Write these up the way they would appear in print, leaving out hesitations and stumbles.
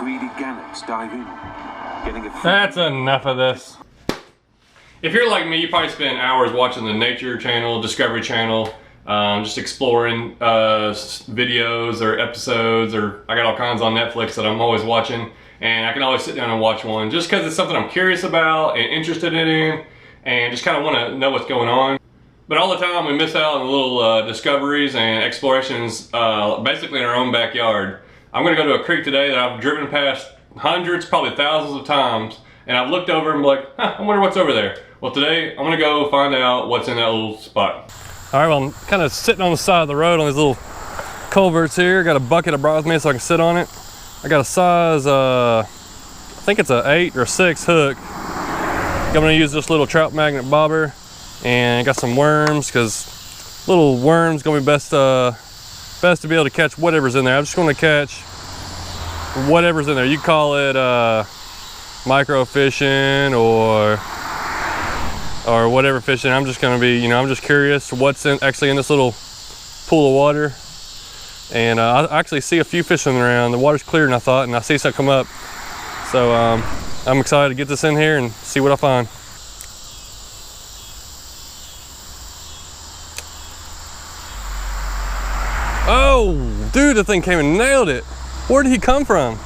greedy gannets dive in, getting a... That's enough of this. If you're like me, you probably spend hours watching the Nature Channel, Discovery Channel, just exploring videos or episodes, or I got all kinds on Netflix that I'm always watching, and I can always sit down and watch one just because it's something I'm curious about and interested in, and just kind of want to know what's going on. But all the time we miss out on little discoveries and explorations basically in our own backyard. I'm going to go to a creek today that I've driven past hundreds, probably thousands of times, and I've looked over and be like, huh, I wonder what's over there. Well, today I'm going to go find out what's in that little spot. All right, well, I'm kind of sitting on the side of the road on these little culverts here. Got a bucket I brought with me so I can sit on it. I got a size, I think it's an 8 or 6 hook. I'm going to use this little trout magnet bobber, and I got some worms because little worms going to be best to be able to catch whatever's in there. I'm just going to catch whatever's in there. You call it micro fishing or whatever fishing. I'm just going to be, I'm just curious what's actually in this little pool of water. And I actually see a few fish swimming around. The water's clearer than I thought, and I see some come up. So I'm excited to get this in here and see what I find. Oh, dude, the thing came and nailed it. Where did he come from?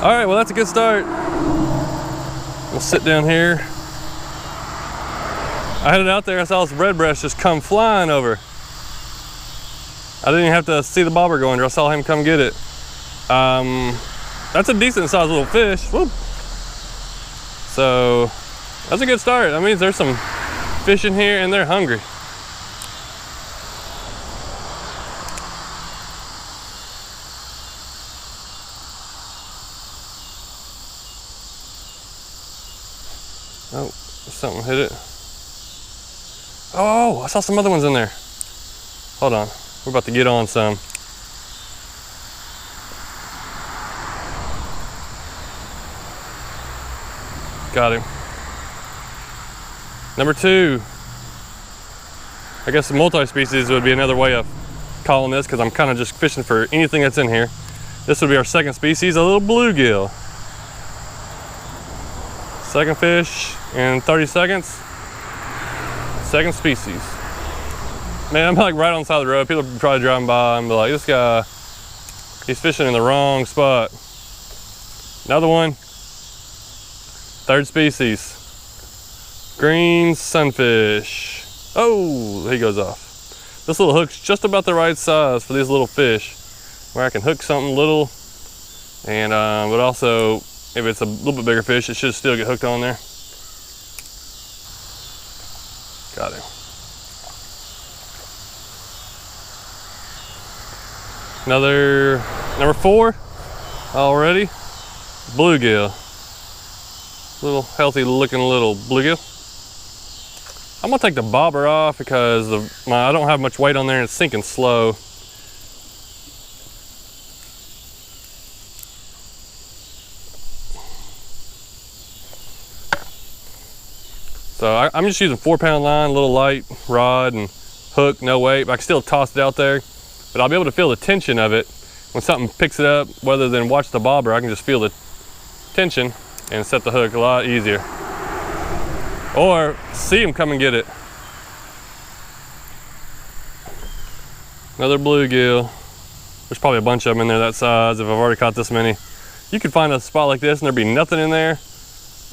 All right, well, that's a good start. We'll sit down here. I headed out there, I saw this redbreast just come flying over. I didn't even have to see the bobber go under, I saw him come get it. That's a decent sized little fish. Whoop. So, that's a good start. That means there's some fish in here and they're hungry. Oh, something hit it. Oh, I saw some other ones in there. Hold on, we're about to get on some. Got him. Number 2. I guess the multi-species would be another way of calling this because I'm kind of just fishing for anything that's in here. This would be our second species, a little bluegill. Second fish in 30 seconds. Second species. Man, I'm like right on the side of the road. People are probably driving by and be like, this guy, he's fishing in the wrong spot. Another one. Third species. Green sunfish. Oh, he goes off. This little hook's just about the right size for these little fish, where I can hook something little, and but also, if it's a little bit bigger fish, it should still get hooked on there. Got him. Another, number 4 already. Bluegill. Little healthy looking little bluegill. I'm gonna take the bobber off because I don't have much weight on there and it's sinking slow. So I'm just using 4-pound line, a little light rod and hook, no weight, but I can still toss it out there. But I'll be able to feel the tension of it. When something picks it up, rather than watch the bobber, I can just feel the tension and set the hook a lot easier. Or see him come and get it. Another bluegill. There's probably a bunch of them in there that size if I've already caught this many. You could find a spot like this and there'd be nothing in there,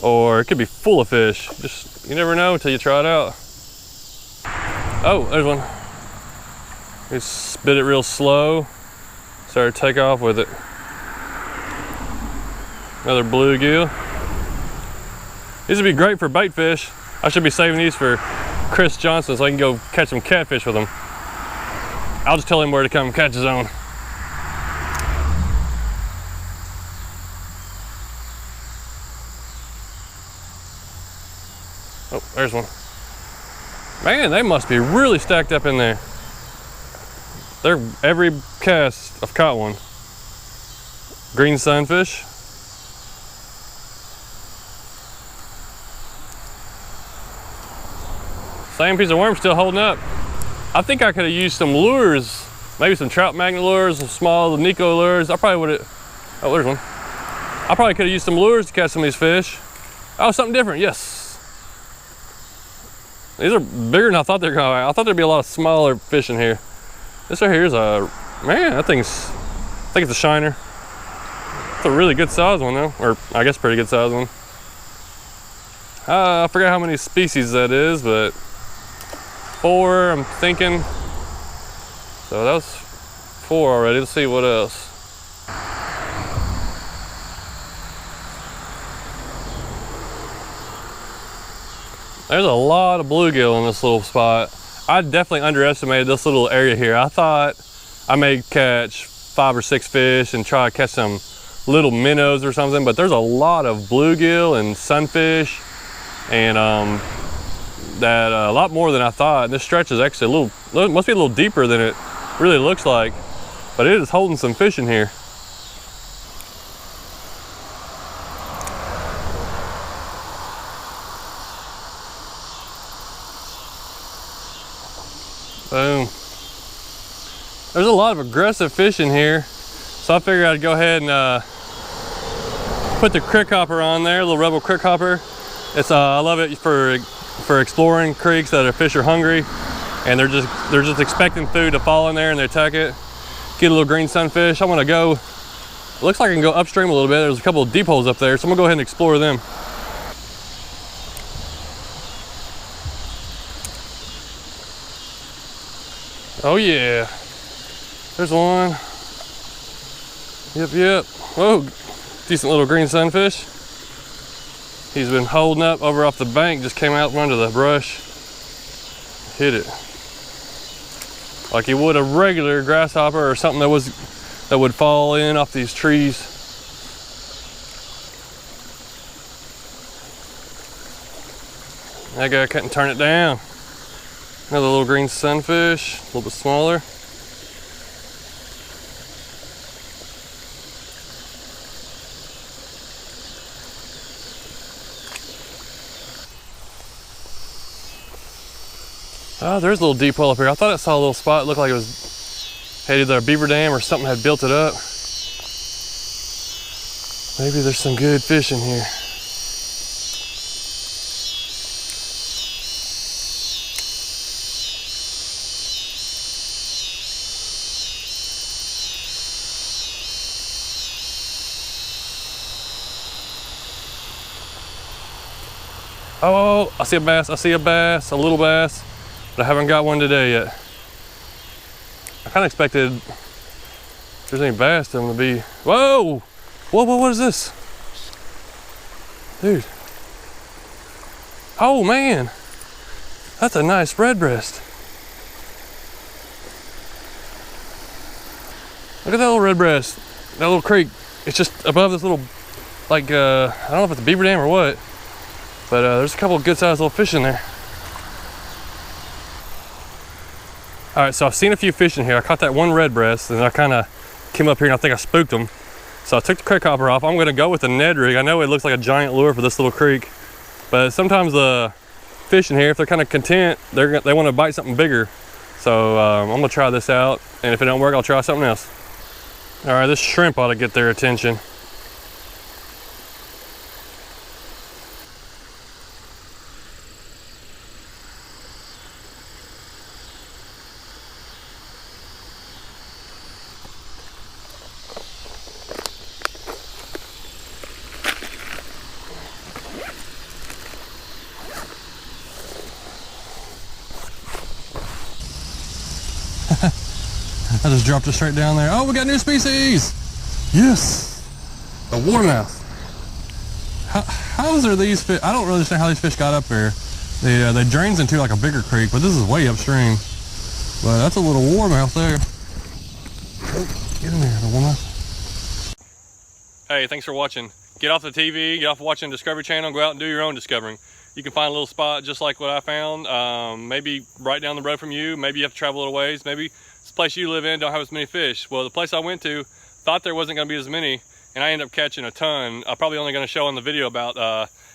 or it could be full of fish. Just, you never know until you try it out. Oh, there's one. He spit it real slow. Started to take off with it. Another bluegill. These would be great for bait fish. I should be saving these for Chris Johnson so I can go catch some catfish with him. I'll just tell him where to come catch his own. Oh, there's one. Man, they must be really stacked up in there. They're every cast I've caught one. Green sunfish. Same piece of worm still holding up. I think I could have used some lures, maybe some trout magnet lures, some small Nico lures. I probably would have. Oh, there's one. I probably could have used some lures to catch some of these fish. Oh, something different, yes. These are bigger than I thought they were going to be. I thought there'd be a lot of smaller fish in here. This right here is a, man, I think it's a shiner. It's a really good size one though, or I guess pretty good size one. I forgot how many species that is, but 4, I'm thinking. So that was 4 already. Let's see what else. There's a lot of bluegill in this little spot. I definitely underestimated this little area here. I thought I may catch 5 or 6 fish and try to catch some little minnows or something, but there's a lot of bluegill and sunfish, and a lot more than I thought. And this stretch is actually a little, must be a little deeper than it really looks like, but it is holding some fish in here. Boom. There's a lot of aggressive fish in here, so I figured I'd go ahead and put the crick hopper on there, a little Rebel crick hopper. It's I love it for exploring creeks that fish are hungry and they're just expecting food to fall in there and they attack it. Get a little green sunfish. I'm gonna go. It looks like I can go upstream a little bit. There's a couple of deep holes up there, so I'm gonna go ahead and explore them. Oh yeah, there's one. Yep. Whoa, decent little green sunfish. He's been holding up over off the bank, just came out from under the brush. Hit it. Like he would a regular grasshopper or something that would fall in off these trees. That guy couldn't turn it down. Another little green sunfish, a little bit smaller. Oh, there's a little deep hole up here. I thought I saw a little spot. It looked like it had either a beaver dam or something had built it up. Maybe there's some good fish in here. Oh, I see a bass, a little bass, but I haven't got one today yet. I kind of expected, if there's any bass, them to be, whoa, what is this? Dude. Oh man, that's a nice redbreast. Look at that little redbreast, that little creek. It's just above this little, like, I don't know if it's a beaver dam or what. But there's a couple of good sized little fish in there. All right, so I've seen a few fish in here. I caught that one redbreast and I kind of came up here and I think I spooked them. So I took the crick hopper off. I'm gonna go with the Ned rig. I know it looks like a giant lure for this little creek, but sometimes the fish in here, if they're kind of content, they want to bite something bigger. So I'm gonna try this out, and if it don't work, I'll try something else. All right, this shrimp ought to get their attention. I just dropped it straight down there. Oh, we got new species! Yes! A warmouth. How is there these fish? I don't really understand how these fish got up there. They drains into like a bigger creek, but this is way upstream. But that's a little warmouth there. Oh, get in there, the warmouth. Hey, thanks for watching. Get off the TV, get off watching Discovery Channel, go out and do your own discovering. You can find a little spot just like what I found, maybe right down the road from you. Maybe you have to travel a little ways. Maybe this place you live in don't have as many fish. Well, the place I went to thought there wasn't gonna be as many, and I ended up catching a ton. I'm probably only gonna show on the video about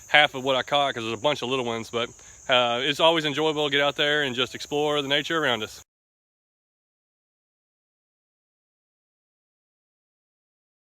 half of what I caught because there's a bunch of little ones, but it's always enjoyable to get out there and just explore the nature around us.